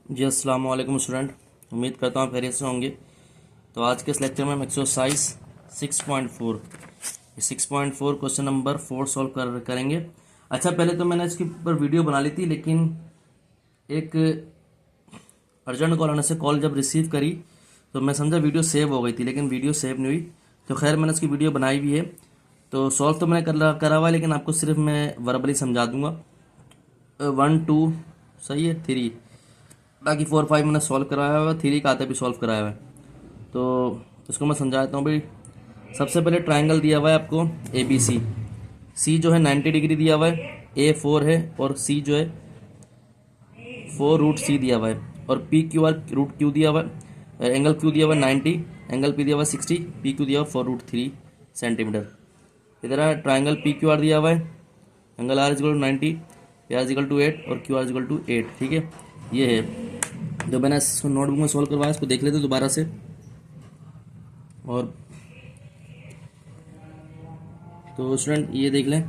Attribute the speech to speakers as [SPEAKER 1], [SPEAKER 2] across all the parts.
[SPEAKER 1] जी अस्सलाम वालेकुम स्टूडेंट। उम्मीद करता हूँ खैरियत से होंगे। तो आज के इस लेक्चर में हम एक्सरसाइज 6.4 6.4 क्वेश्चन नंबर 4 सॉल्व करेंगे। अच्छा, पहले तो मैंने इसके ऊपर वीडियो बना ली थी, लेकिन एक अर्जेंट कॉल आने से कॉल जब रिसीव करी तो मैं समझा वीडियो सेव हो गई थी, लेकिन वीडियो सेव नहीं हुई। तो खैर मैंने इसकी वीडियो बनाई भी है। तो सॉल्व तो मैंने करा हुआ है, लेकिन आपको सिर्फ मैं वर्बली समझा दूंगा। 1 2 सही है, 3 बाकी 4 5 मैंने सॉल्व कराया हुआ है, 3 का आते भी सॉल्व कराया हुआ है। तो इसको मैं समझाता हूँ भाई। सबसे पहले ट्राइंगल दिया हुआ है आपको ए बी सी। सी जो है 90 डिग्री दिया हुआ है, ए 4 है और सी जो है 4 रूट सी दिया हुआ है, और P Q R root Q दिया हुआ है। एंगल क्यू दिया हुआ है 90, एंगल पी दिया हुआ है 60, पी क्यू दिया हुआ है 4 रूट 3 सेंटीमीटर। इधर है ट्राइंगल पी क्यू आर दिया हुआ है, angle R equal to 90, P R equal to 8 और क्यू आर इजल टू 8। ठीक है, ये है जो मैंने इसको नोटबुक में सॉल्व करवाया, इसको देख लेते हैं दोबारा से। और तो स्टूडेंट ये देख लें,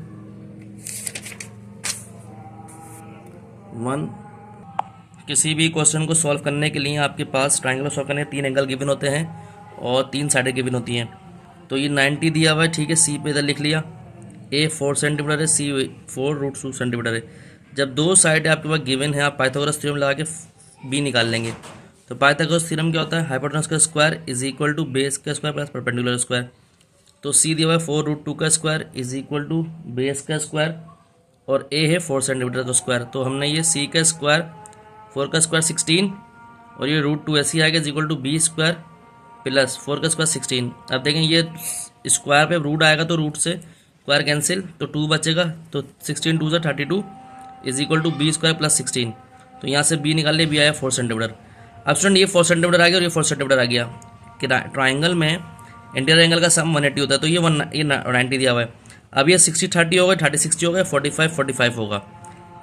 [SPEAKER 1] 1 किसी भी क्वेश्चन को सॉल्व करने के लिए आपके पास ट्राइंगल सॉल्व करने के 3 एंगल गिवन होते हैं और 3 साइडें गिवन होती हैं। तो ये 90 दिया हुआ है, ठीक है, सी पे इधर लिख लिया। ए 4 सेंटीमीटर है, सी 4 रूट 2 सेंटीमीटर है। जब दो साइड आपके पास गिवन है, आप पाइथागोरस थ्योरम लगा के बी निकाल लेंगे। तो पाइथागोरस थ्योरम क्या होता है? हाइपोटेनस का square is equal to base का स्क्वायर प्लस परपेंडिकुलर स्क्वायर। तो सी दिया हुआ है 4 रूट 2 का square is equal to base का स्क्वायर, और ए है 4 सेंटीमीटर का स्क्वायर। तो हमने ये सी का स्क्वायर 4 का स्क्वायर 16, और ये रूट 2 ऐसे ही आएगा is equal to B square plus 4 का स्क्वायर 16। अब देखें ये स्क्वायर पे रूट आएगा तो रूट से स्क्वायर कैंसिल, तो 2 बचेगा। तो 16 2 32 is equal to B square plus 16। तो यहाँ से बी निकाल ले, बी आया 4 सेंटीमीटर। अब स्टूडेंट ये 4 सेंटीमीटर आ गया और ये 4 सेंटीमीटर आ गया कि ट्राइंगल में इंटीरियर एंगल का सम 180 होता है। तो ये 90 दिया हुआ है। अब ये 60 30 हो गए, 30 60 हो गए, 45 45 होगा।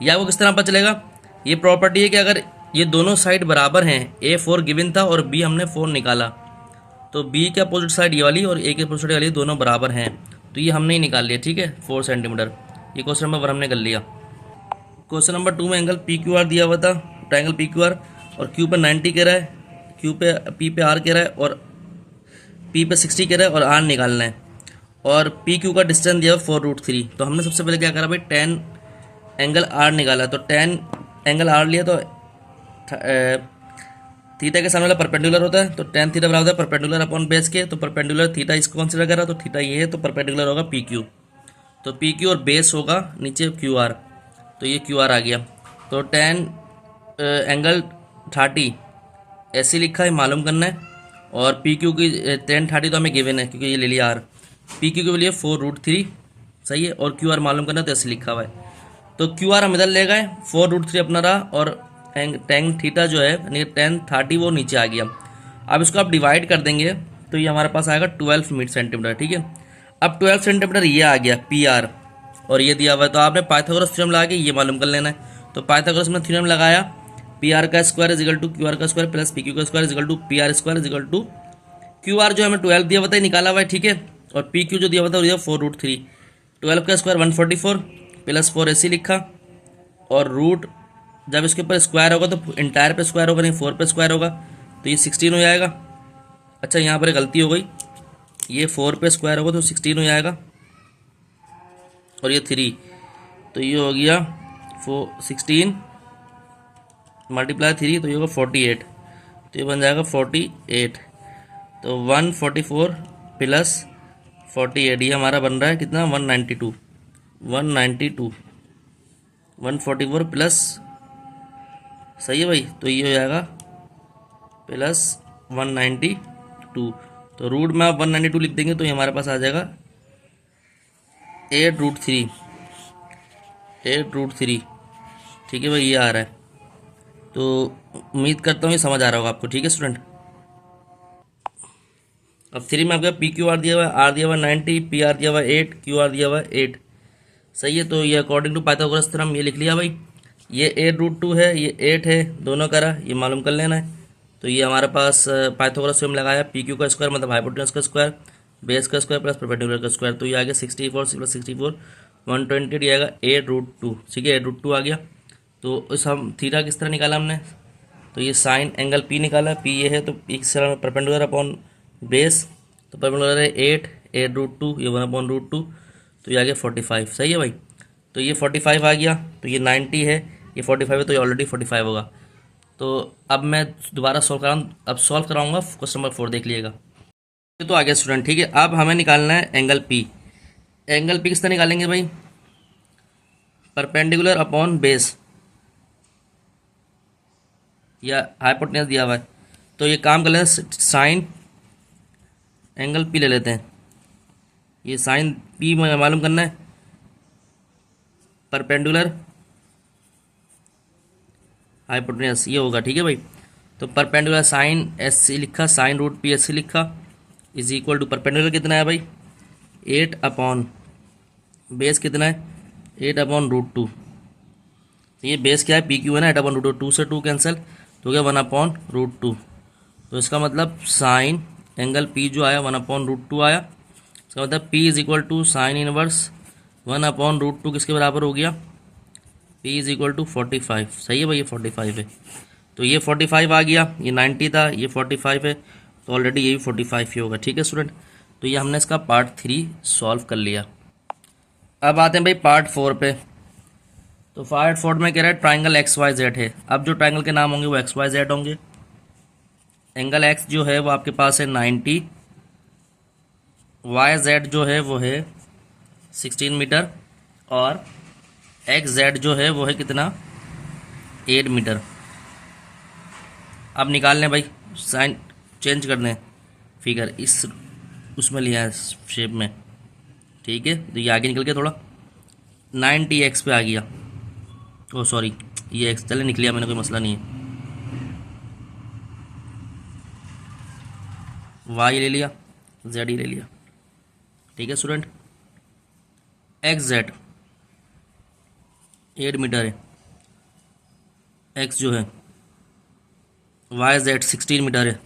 [SPEAKER 1] ये आपको किस तरह पता चलेगा? ये प्रॉपर्टी है कि अगर ये दोनों साइड बराबर हैं, ए 4 गिवन था और बी हमने 4 निकाला, तो बी के अपोजिट साइड ये वाली और ए के अपोजिट वाली दोनों बराबर हैं। तो ये हमने ही निकाल लिया, ठीक है, 4 सेंटीमीटर। ये क्वेश्चन नंबर 1 हमने कर लिया। क्वेश्चन नंबर 2 में एंगल पी क्यू आर दिया हुआ था, ट्राइंगल पी क्यू आर, और क्यू पे 90 कह रहा है, क्यू पे पी पे आर कह रहा है, और पी पे 60 कह रहा है, और आर निकालना है। और पी क्यू का डिस्टेंस दिया हुआ 4 रूट 3। तो हमने सबसे पहले क्या करा भाई, 10 एंगल आर निकाला। तो 10 एंगल आर लिया, तो थीटा के सामने वाला परपेंडिकुलर होता है, तो टेन थीटा बराबर होता है परपेंडिकुलर अपॉन बेस के। तो परपेंडिकुलर थीटा इसको कंसीडर करा, तो थीटा ये है, तो परपेंडिकुलर होगा पी क्यू। तो पी क्यू और बेस होगा नीचे क्यू आर, तो ये क्यू आर आ गया। तो 10 एंगल 30 ऐसे लिखा है, मालूम करना है। और पी क्यू की 10 30 तो हमें गिवन है क्योंकि ये ले लिया आर। पी क्यू के लिए 4 रूट 3 सही है, और क्यू आर मालूम करना है, तो ऐसे लिखा हुआ है। तो क्यू आर हम इधर ले गए, 4 रूट 3 अपना रहा, और टेन थीटा जो है यानी 10 30 वो नीचे आ गया। अब इसको आप डिवाइड कर देंगे तो ये हमारे पास आएगा 12 सेंटीमीटर, ठीक है। अब 12 सेंटीमीटर ये आ गया पी आर, और ये दिया हुआ है। तो आपने पाइथागोरस थ्योरम लगा के ये मालूम कर लेना है। तो पाइथागोरस में थ्योरम लगाया, पी आर का square is equal to Q R का स्क्वायर प्लस पी क्यू का square is equal to P R square is equal to Q R जो हमें 12 दिया हुआ था निकाला हुआ है, ठीक है। और पी क्यू जो दिया हुआ था 4 रूट 3, 12 का स्क्वायर 144 प्लस 4 ऐसे लिखा, और रूट जब इसके ऊपर स्क्वायर होगा तो इंटायर पे स्क्वायर होगा, नहीं 4 पे स्क्वायर होगा, तो ये 16 हो जाएगा। अच्छा, यहाँ पर गलती हो गई, ये 4 पे स्क्वायर होगा तो 16 हो जाएगा, और ये 3, तो ये हो गया 16 मल्टीप्लाई 3, तो ये होगा 48। तो ये बन जाएगा 48। तो 144 प्लस 48 ये हमारा बन रहा है कितना, 192। 144 प्लस, सही है भाई, तो ये हो जाएगा प्लस 192। तो रूट में आप 192 लिख देंगे तो ये हमारे पास आ जाएगा 8 रूट 3, 8 रूट 3, ठीक है भाई, ये आ रहा है। तो उम्मीद करता हूँ ये समझ आ रहा होगा आपको, ठीक है स्टूडेंट। अब 3 में आपका पी क्यू आर दिया हुआ है, आर दिया हुआ 90, पी आर दिया हुआ 8, क्यू आर दिया हुआ 8, सही है। तो ये अकॉर्डिंग टू पाइथागोरस थ्योरम ये लिख लिया भाई। ये 8 रूट 2 है, ये 8 है, दोनों करा, ये मालूम कर लेना है। तो ये हमारे पास पाइथागोरस थ्योरम लगाया, पी क्यू का स्क्वायर मतलब हाइपोटेनस का स्क्वायर, बेस का स्क्वायर प्लस परपेंडिकुलर का स्क्वायर। तो ये आ गया 64 प्लस 64 120, ये आएगा 8 रूट 2, ठीक है, 8 रूट 2 आ गया। तो इस हम थीटा किस तरह निकाला हमने, तो ये साइन एंगल पी निकाला, पी ये है तो पी किस परपेंडिकुलर अपॉन बेस, तो परपेंडिकुलर है 8 ये 1/√2, तो ये आ गया 45। सही है भाई। तो ये 45 आ गया, तो ये 90 है, ये 45 है, तो ये ऑलरेडी 45 होगा। तो अब मैं दोबारा सॉल्व कराऊँ, अब सॉल्व कराऊंगा क्वेश्चन नंबर 4, देख लीजिएगा। ये तो आ गया स्टूडेंट, ठीक है। अब हमें निकालना है एंगल पी। एंगल पी किस तरह निकालेंगे भाई, परपेंडिकुलर अपॉन बेस या हाइपोटेन्यूज दिया हुआ है, तो ये काम कर लेते हैं, साइन एंगल पी ले लेते हैं। ये साइन पी मालूम करना है, परपेंडिकुलर हाइपोटेन्यूज ये होगा, ठीक है भाई। तो परपेंडिकुलर साइन एस सी लिखा, sine root P S C लिखा, इज इक्वल टू परपेंडिकुलर कितना है भाई 8 अपॉन बेस कितना है 8/√2। ये बेस क्या है, पी क्यू है ना, 8/√2, 2 से 2 कैंसिल, तो क्या 1/√2। तो इसका मतलब साइन एंगल पी जो आया 1/√2 आया। इसका मतलब P is equal to sine inverse 1/√2 किसके बराबर हो गया, पी इज इक्वल टू 45। सही है भाई, ये 45 है, तो ये 45 आ गया, ये 90 था, ये 45 है, तो ऑलरेडी ये भी 45 ही होगा, ठीक है स्टूडेंट। तो ये हमने इसका पार्ट 3 सॉल्व कर लिया। अब आते हैं भाई पार्ट 4 पे। तो पार्ट 4 में कह रहा है ट्राइंगल एक्स वाई जेड है। अब जो ट्राइंगल के नाम होंगे वो एक्स वाई जेड होंगे। एंगल एक्स जो है वो आपके पास है 90, वाई जेड जो है वो है 16 मीटर, और एक्स जेड जो है वो है कितना 8 मीटर। अब निकाल लें भाई, साइन चेंज कर दें, फिगर इस उसमें लिया है शेप में, ठीक है। तो ये आगे निकल के थोड़ा 90 एक्स पे आ गया, ओ सॉरी ये एक्स चले निकल गया मैंने, कोई मसला नहीं है। वाई ले लिया, जेड ही ले लिया, ठीक है स्टूडेंट। एक्स जेड 8 मीटर है, एक्स जो है वाई जेड 16 मीटर है,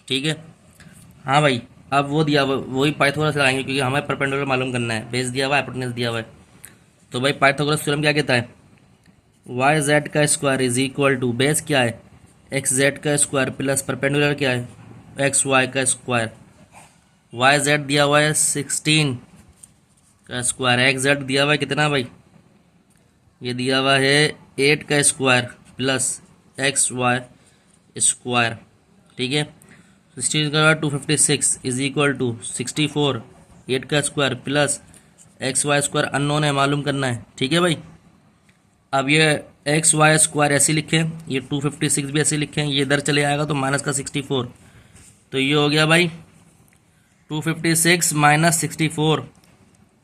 [SPEAKER 1] ठीक है। हाँ भाई, अब वो दिया हुआ वही पाइथागोरस से लगाएंगे, क्योंकि हमें परपेंडिकुलर मालूम करना है, बेस दिया हुआ है, हाइपोटेन्यूज दिया हुआ है। तो भाई पाइथागोरस थ्योरम क्या कहता है, वाई जेड का square is equal to base क्या है एक्स जेड का स्क्वायर प्लस परपेंडिकुलर क्या है एक्स वाई का स्क्वायर। वाई जेड दिया हुआ है 16 का स्क्वायर, एक्स जेड दिया हुआ है कितना भाई, ये दिया हुआ है 8 का square plus X Y square, ठीक है। 16 का 256 इज इक्वल टू 64, 8 का square plus X Y square unknown है, मालूम करना है, ठीक है भाई। अब ये एक्स वाई स्क्वायर ऐसे लिखें, ये 256 भी ऐसे लिखें, ये इधर चले आएगा तो माइनस का 64, तो ये हो गया भाई 256 माइनस 64,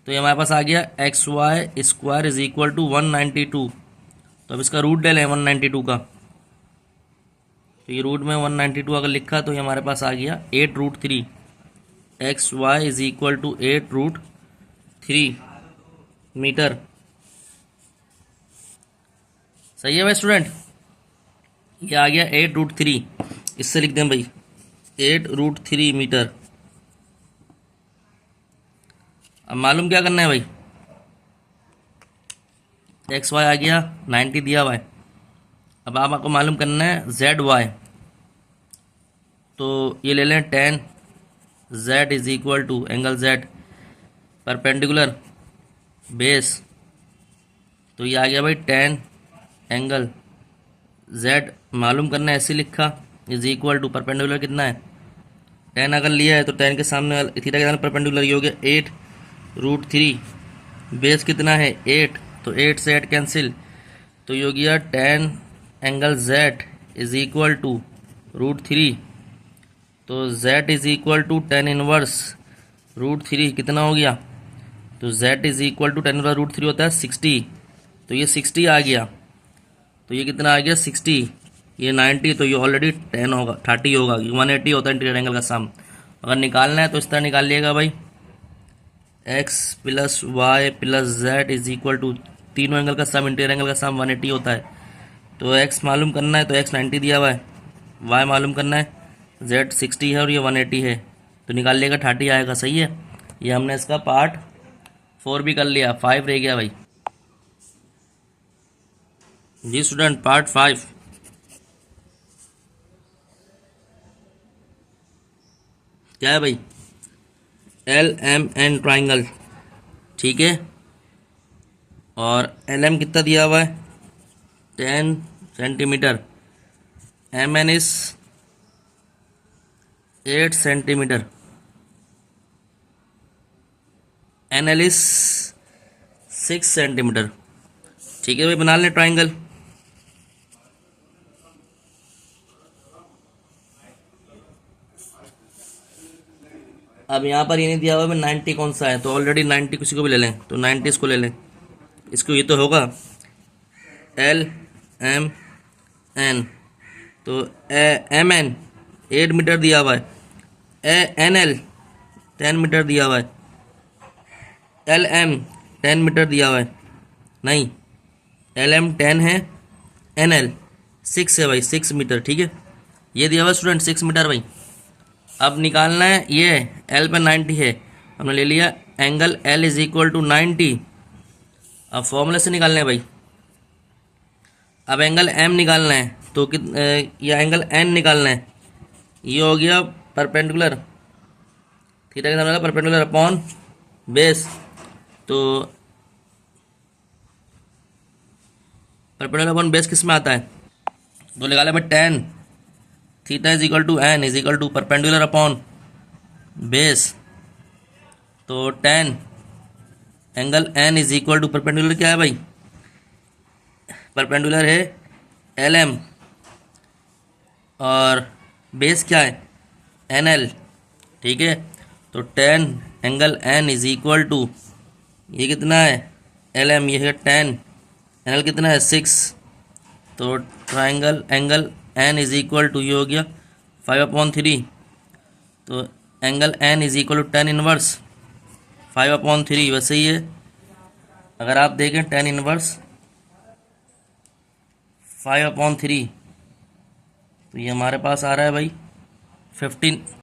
[SPEAKER 1] तो ये हमारे पास आ गया X Y square is equal to 192। तो अब इसका रूट ले लें 192 का, तो ये रूट में 192 अगर लिखा तो ये हमारे पास आ गया 8√3, X Y is equal to 8√3 metre. सही है भाई स्टूडेंट, ये आ गया 8√3, इससे लिख दें भाई 8√3 मीटर। अब मालूम क्या करना है भाई, एक्स वाई आ गया 90 दिया हुआ है, अब आपको मालूम करना है जेड वाई, तो ये ले लें 10 Z is equal to angle Z perpendicular base, तो ये आ गया भाई 10 एंगल जेड मालूम करना है, ऐसे लिखा इज इक्वल टू परपेंडिकुलर कितना है 10 अगर लिया है तो 10 के सामने थीटा के सामने परपेंडिकुलर ये हो गया 8√3, बेस कितना है 8, तो 8 से 8 कैंसिल, तो ये हो गया 10 angle Z is equal to √3, तो Z is equal to 10 inverse √3 कितना हो गया, तो Z is equal to 10 inverse √3 होता है 60, तो ये 60 आ गया, तो ये कितना आ गया 60, ये 90, तो ये ऑलरेडी 10 होगा 30 होगा, 180 होता है इंटीरियर एंगल का सम। अगर निकालना है तो इस तरह निकाल लिएगा भाई, X plus Y plus Z is equal to तीनों एंगल का सम, इंटीरियर एंगल का सम 180 होता है, तो एक्स मालूम करना है तो एक्स 90 दिया हुआ है, वाई मालूम करना है जेड 60 है और ये 180 है, तो निकाल लेगा 30 आएगा। सही है, ये हमने इसका पार्ट 4 भी कर लिया, 5 रह गया भाई। जी स्टूडेंट, पार्ट 5। क्या है भाई? LMN ट्राइंगल, ठीक है। और LM कितना दिया हुआ है? 10 centimetre. MN is 8 centimetre. NL is 6 centimetre. ठीक है भाई, बना लें ट्राइंगल। अब यहाँ पर ये नहीं दिया हुआ है 90 कौन सा है, तो ऑलरेडी 90 किसी को भी ले लें, तो 90 इसको ले लें। इसको ये तो होगा LMN, तो MN 8 मीटर दिया हुआ है, NL 10 मीटर दिया हुआ है, LM 10 मीटर दिया हुआ है, नहीं LM 10 है, NL 6 है भाई, 6 मीटर। ठीक है, ये दिया हुआ है स्टूडेंट 6 मीटर भाई। अब निकालना है, ये L पे 90 है, हमने ले लिया angle L is equal to 90। अब फॉर्मूले से निकालना है भाई। अब एंगल M निकालना है, तो या एंगल N निकालना है। ये हो गया परपेंडिकुलर, थीटा के सामने परपेंडिकुलर अपॉन बेस, तो परपेंडिकुलर अपॉन बेस किस में आता है? तो निकाले भाई tan theta is equal to N is equal to perpendicular upon base, तो tan angle N is equal to perpendicular क्या है भाई? परपेंडिकुलर है LM और बेस क्या है? NL। ठीक है, तो tan angle N is equal to, ये कितना है LM, ये है 10, NL कितना है 6, तो triangle angle N is equal to, ये हो गया 5/3, तो angle N is equal to 10 inverse 5/3। वैसे ही है, अगर आप देखें 10 इनवर्स 5/3, तो ये हमारे पास आ रहा है भाई 15।